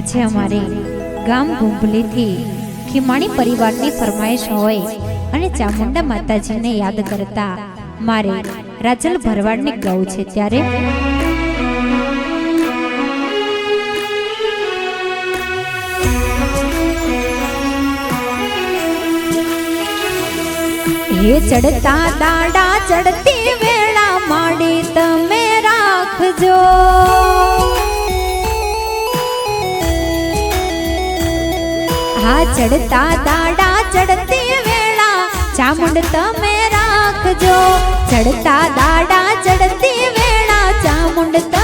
આજે અમારે ગામ ભૂંભલીથી ખીમાણી પરિવારની ફરમાઈશ હોય અને ચામુંડા માતાજીને યાદ કરતા મારે રાજલ ભરવાડને ગાવું છે ત્યારે હે ચડતા દાડા ચડતી વેળા માડી તમે રાખજો, હા ચડતા દાડા ચડતી વેળા ચામુંડ તમે રાખજો, ચડતા દાડા ચડતી વેળા ચામુંડ